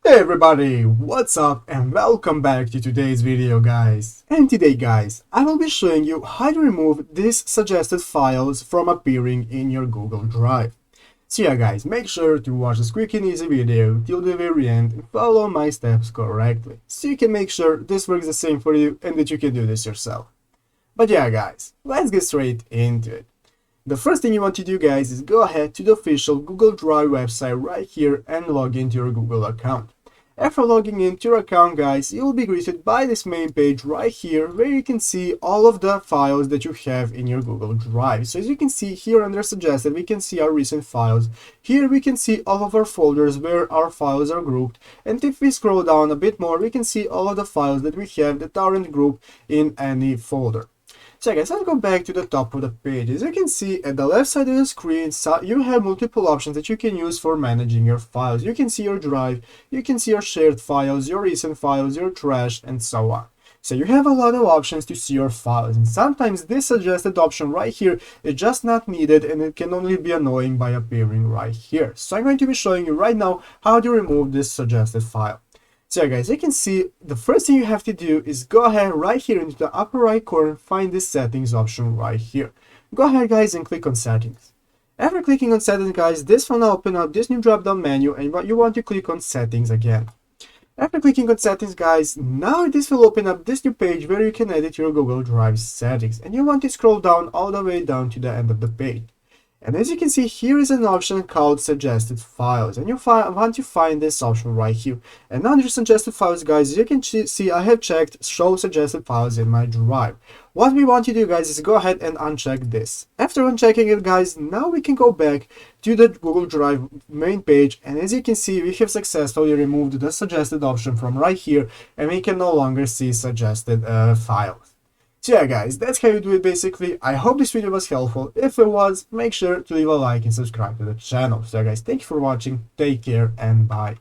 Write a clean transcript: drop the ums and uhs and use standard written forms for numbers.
Hey everybody, what's up and welcome back to today's video guys. And today guys, I will be showing you how to remove these suggested files from appearing in your Google Drive. So yeah guys, make sure to watch this quick and easy video till the very end and follow my steps correctly, so you can make sure this works the same for you and that you can do this yourself. But yeah guys, let's get straight into it. The first thing you want to do guys is go ahead to the official Google Drive website right here and log into your Google account. After logging into your account guys, you will be greeted by this main page right here where you can see all of the files that you have in your Google Drive. So as you can see here under suggested, we can see our recent files. Here we can see all of our folders where our files are grouped, and if we scroll down a bit more, we can see all of the files that we have that aren't grouped in any folder. So guys, let's go back to the top of the page. As you can see at the left side of the screen, you have multiple options that you can use for managing your files. You can see your drive, you can see your shared files, your recent files, your trash, and so on. So you have a lot of options to see your files, and sometimes this suggested option right here is just not needed and it can only be annoying by appearing right here. So I'm going to be showing you right now how to remove this suggested file. So yeah, guys, you can see the first thing you have to do is go ahead right here into the upper right corner, find this settings option right here. Go ahead guys and click on settings. After clicking on settings guys, this will now open up this new drop down menu and you want to click on settings again. After clicking on settings guys, now this will open up this new page where you can edit your Google Drive settings, and you want to scroll down all the way down to the end of the page. And as you can see, here is an option called suggested files, and you want to find this option right here. And under suggested files guys, you can see I have checked show suggested files in my drive. What we want to do guys is go ahead and uncheck this. After unchecking it guys, now we can go back to the Google Drive main page, and as you can see, we have successfully removed the suggested option from right here, and we can no longer see suggested files. So yeah guys, that's how you do it basically. I hope this video was helpful. If it was, make sure to leave a like and subscribe to the channel. So yeah guys, thank you for watching, take care and bye.